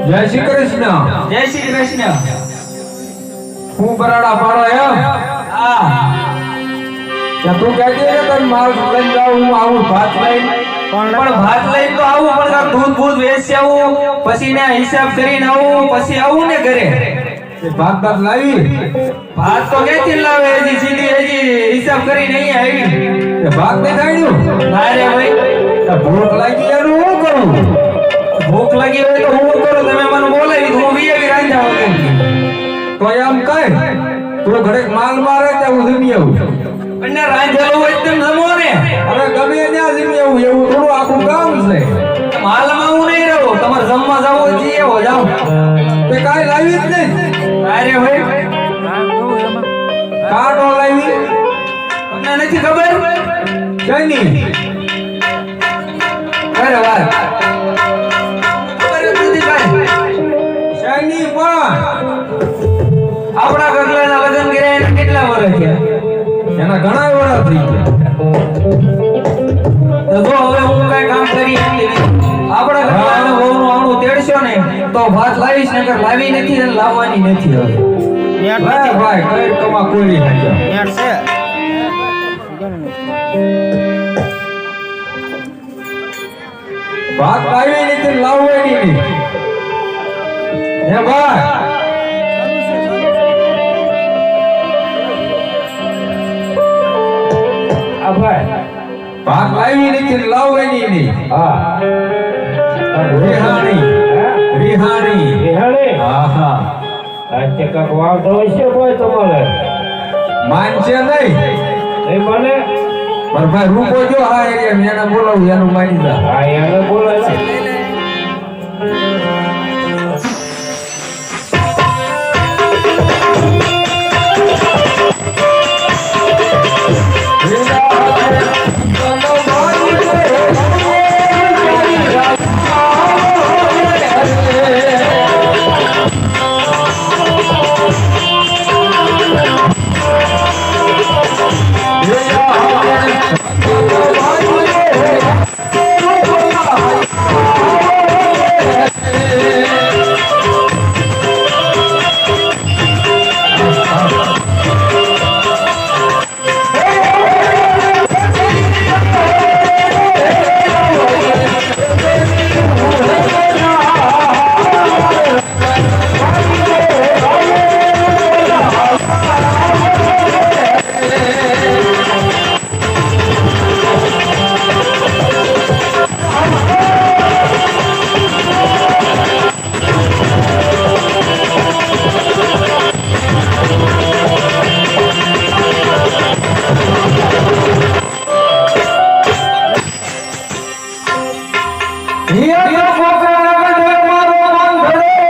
જય શ્રી કૃષ્ણ. જય શ્રી કૃષ્ણ. હું બરાડા પાડો એમ? હા. તું કહેતી કે તને માલ લઈને જાઉં, હું આવું ભાત લઈને. પણ ભાત લઈને તો આવું, પણ કાંઈક દૂધ બૂધ વેચી આવું, પછી ને હિસાબ કરીને આવું, પછી આવું ને ઘરે. ભાત ભાત લાવી? ભાત તો ક્યાંથી લાવે? હજી સીધી હજી હિસાબ કરીને અહીંયા આવી. ભાત નહીં ખાયું? ના રે ભાઈ, ભૂખ લાગી એનું શું કરું? ભૂખ લાગી હોય તો હું કરું? તમે મને બોલાવી તો હું વીઆવી રાંધા વગર. તો એમ કઈ તું ઘડે માલ મારે ત્યાં હું જમી આવું. અને રાંધેલું હોય તેમ જમો ને. અરે ગમે ત્યાં જમી આવું, એવું થોડું આખું ગામ છે. માલમાં હું નહીં રહું, તમારે જમવા જાવ હોય એવો જાવ. તે કાંઈ લાવી જ નહીં? અરે ભાઈ, કાંટો લાવી? તમને નથી ખબર? શેની? અરે વાહ, ખબર જ નથી કાંઈ. શેની પણ? આપણા ગગલાના લગ્ન કર્યા એને કેટલા વર્ષ થયા? એના ઘણા વર્ષ થઈ ગયા. તો જો હવે હું કઈ કામ કરી શકતી નથી. આપણા ગગલાના વહુનું આણું તેડશો ને તો ભાત લાવીશ, નકર લાવી નથી અને લાવવાની નથી હવે. ભાઈ ભાઈ કઈ કમા કોઈ નહીં છે. ભાત લાવી નથી, લાવવાની નહીં. હે ભાઈ, આ ભાઈ ભાત લાવી નથી, લાવવાની નહીં. હા રિહાણી, રિહાણી. રિહાણી? હા હા. આજે કાંક વાવતો હશે ભાઈ તમારે? માનશે નહીં. એ મને પણ ભાઈ રૂપો જો હા એરિયા એને બોલાવું, એનું માની જા. હા એને બોલાય ને. હિયા તો મોકરા નગર મારો મન ધડો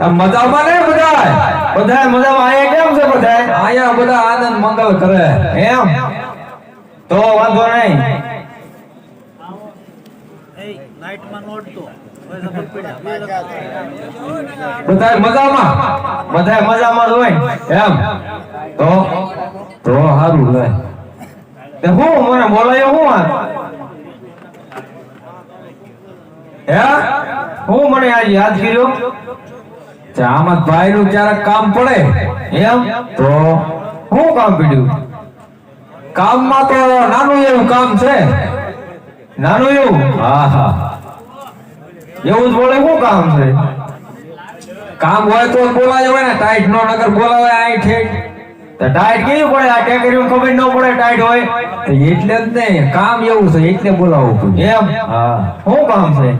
આ મજામાં ને બધાય? બધાય મજામાં? આયા કેમ છે બધાય? આયા બધા આનંદ મંગલ કરે. એમ તો વાંધો નહીં. બધાય મજામાં? બધાય મજામાં જ હોય. એમ તો તો સારું લે. તે હું મને બોલાયો હું આ? હે હું મને આજ યાદ કર્યો? ચામત ભાઈ નું ક્યારેક કામ પડે એમ તો હું કામ પડ્યું? કામમાં તો નાનું એવું કામ છે. નાનું એવું? હા હા એવું જ બોલે શું કામ છે? કામ હોય તો બોલાય હોય ને, ટાઈટ નો નગર બોલાવે આઈ ઠેઠ. તો ટાઈટ કેવી પડે? આ ટેકરીમાં ખબર ન પડે ટાઈટ હોય? તો એટલે જ ને કામ એવું છે એટલે બોલાવવું પડ્યું. એમ હા શું કામ છે?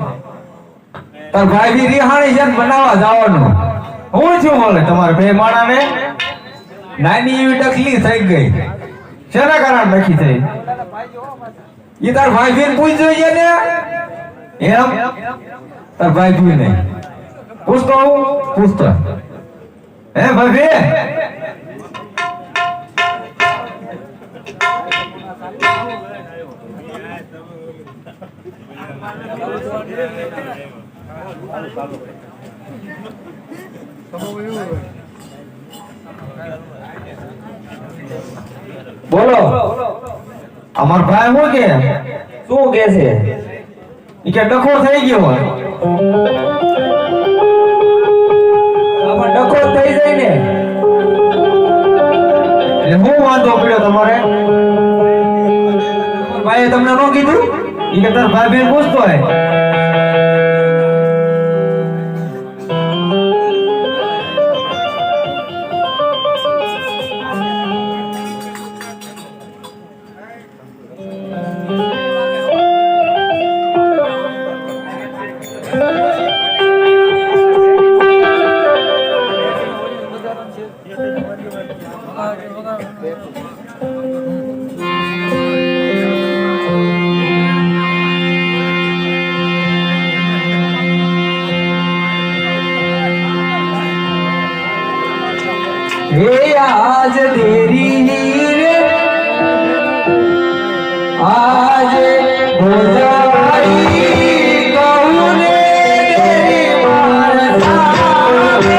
તાર ભાઈ બી રિહાણી છે ને બનાવવા જવાનું. હું છું બોલે તમારે બે માણાને? નાની એવી ટકલી થઈ ગઈ. શેના કારણે નક્કી થઈ? ઈ તાર ભાઈ બી પૂછજો છે ને. એમ તાર ભાઈ બી નહીં પૂછતો હું. પૂછતો. હે ભાઈ? બોલો. અમાર ભાઈ શું કે? શું કે છે? ઈ કે ડખો થઈ ગયો હોય. આમાં ડખો થઈ જાય ને. એટલે હું વાંધો પડ્યો તમારે? ભાઈએ તમને ન કીધું? ઈ કે તાર ભાઈ બેન પૂછતો હોય. हे आज तेरी रे आज हो जाई कहूँ ने तेरी मानसा कहूँ ने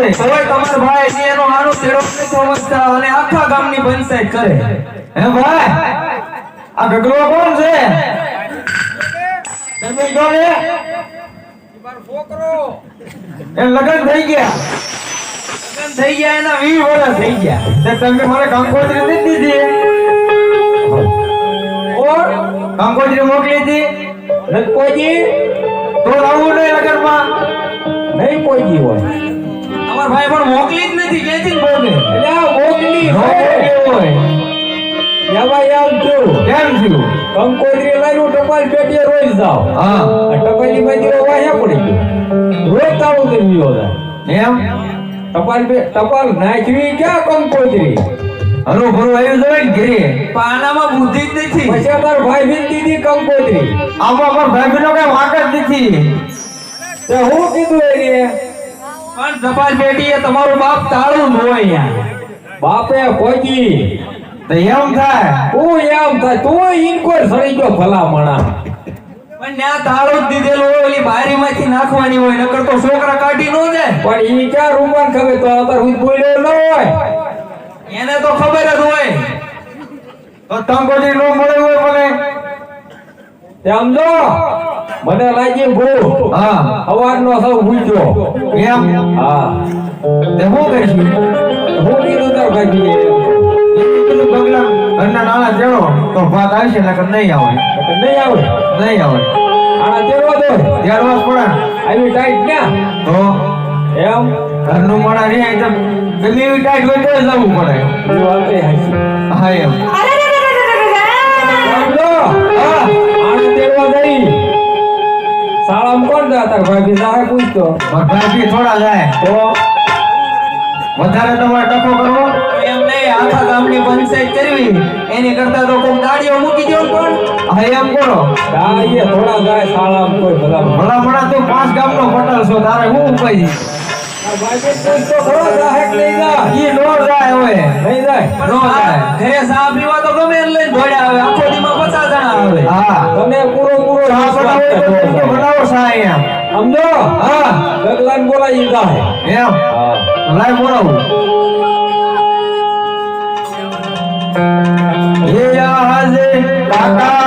કરે તોય તમારો ભાઈ છે એનો આનો તેડો નથી સમજતા અને આખા ગામની પંચાયત કરે. હે ભાઈ આ ગગલો કોણ છે તમે કોણ છે એ લગન થઈ ગયા થઈ ગયા એના 20 વર્ષ થઈ ગયા. તે તમે મને કંકોત્રી નથી દીધી ઓર કંકોત્રી મોકલી હતી નકોજી તો આવું નહીં લગનમાં નહીં કોઈ હોય તમારો ભાઈ પણ મોકલી જ નથી ક્યાંથી બોલે. એટલે આ મોકલી નો હોય મોકલી હોય એમાં આમ થયું કેમ થયું કંકોત્રી લાવ્યું ટપાલ પેટીએ રોજ જાવ હા ટપાલી મંદિરો વાહ્યા પડી ગયું રોજ તાળું કરી ગયો એમ ટપાલ નાખવી ક્યાં કંકોત્રી હરો ભરો આવ્યું જોઈ ને ઘરે પાનામાં બુદ્ધિ જ નથી. પછી તાર ભાઈ બીન દીધી કંકોત્રી આમાં પણ ભાભીનો કઈ વાંક જ નથી તે હું કીધું એ રે પણ ટપાલ પેટીએ તમારો બાપ તાળું ન હોય યાર. બાપે કોઈ તો એમ થાય તું એમ થાય તું ઇનકોર સડી ગયો ભલા મણા પણ ત્યાં તાળું જ દીધેલું હોય ઓલી બારીમાંથી નાખવાની હોય નકર તો છોકરા કાઢી ન જાય. પણ ઈ ક્યાં રૂમાન ખબર તો અત્યારે હું બોલ્યો ન હોય એને તો ખબર જ હોય. તો કંકોત્રી નો મળે હોય મને તે સમજો મને લાગી ભૂખ હા સવારનો સૌ ભૂખ્યો એમ હા તે હું કરીશું હું કીધું તાર ભાઈ પેલું બગલા ઘરના નાના જેવો તો ભાત આવશે નકર નહીં આવે નહીં આવે નહીં આવે આના તેડવા દો ત્યારવાસ પડે આવી ટાઈટ ના તો એમ ઘરનું માણા રે તો ગમે એવી ટાઈટ હોય તો જ લાવવું પડે ઈ વાત એ હાચી. હા એમ સમજો હા આને તેડવા જઈ શાળામાં કોણ જા તાર ભાઈ સાહેબ પૂછતો ભાભી થોડા જાય તો વધારે તમારે ટકો કરવો એમ નહીં આખા ગામની પંચાયત કરવી એની કરતા તો કોઈ ગાડીઓ મૂકી દો પણ. હા એમ કરો દાઈએ થોડા જાય શાળામાં કોઈ ભલા ભલા મણા તું 5 ગામનો પટલ છો તારે હું ઉપાય ભાઈ પૂછતો ખરો જાહેર નહીં જા ઈ નો જાય હોય નહીં જાય નો જાય ઘરે સા પીવા તો ગમે એને લઈને દોડ્યા આવે. આખો દીમાં 50 જણા આવે. હા તમે પૂરો સા બનાવો તો તરીકે બનાવો સા એમ સમજો હા ગગલાને બોલાવી જાય એમ હા લાઈ બોલાવું એ આજે કાકા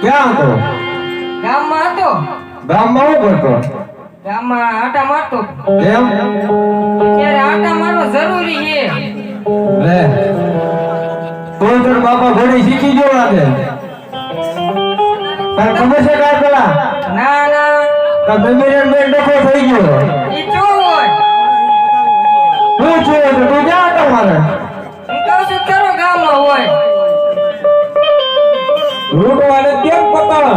ક્યાં હતો ગામમાં હતો ગામમાં હું કરતો ગામમાં આટા મારતો એમ ત્યારે આટા મારવો જરૂરી છે લે તો તાર બાપા ઘોડી શીખી ગયો લાગે તાર ખબર છે કાય પેલા ના ના તાર મેમરીન બેન ડખો થઈ ગયો ઈ ચો હોય તું છો તો તું ક્યાં આટા મારે હું કહું છું ખરો ગામમાં હોય લૂંટવાને કેમ પકડ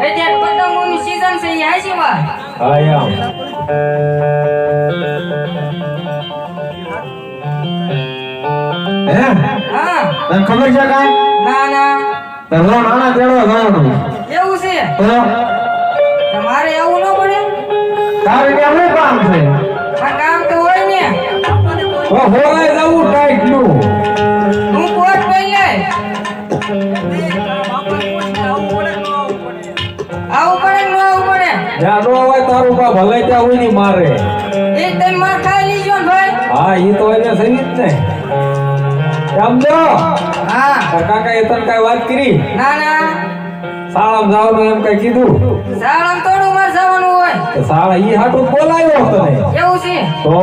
એટલે પતંગોની સીઝન છે ઈ હાચી વાત હા એમ હે હા તને ખબર છે કાય ના ના તાર લો નાના તેડવા ગયો એવું છે તો તમારે આવું ન પડે તારે ત્યાં શું કામ છે આ કામ તો હોય ને હોરાય જવું ટાઈટ નું હું કોટ પહેરી લે આવું પડે કે ન આવું પડે જ્યાં નો હોય તારું બા ભલે ત્યાં હોય ની મારે એક તઈ માર ખાઈ લીજો ને ભાઈ હા ઈ તો એને સહી જ ને સમજો હા કાકા એ તને કઈ વાત કરી ના ના શાળામાં જવાનું એમ કઈ કીધું શાળામાં થોડું માર જવાનું હોય તો શાળા ઈ હાટું બોલાયો તને એવું છે તો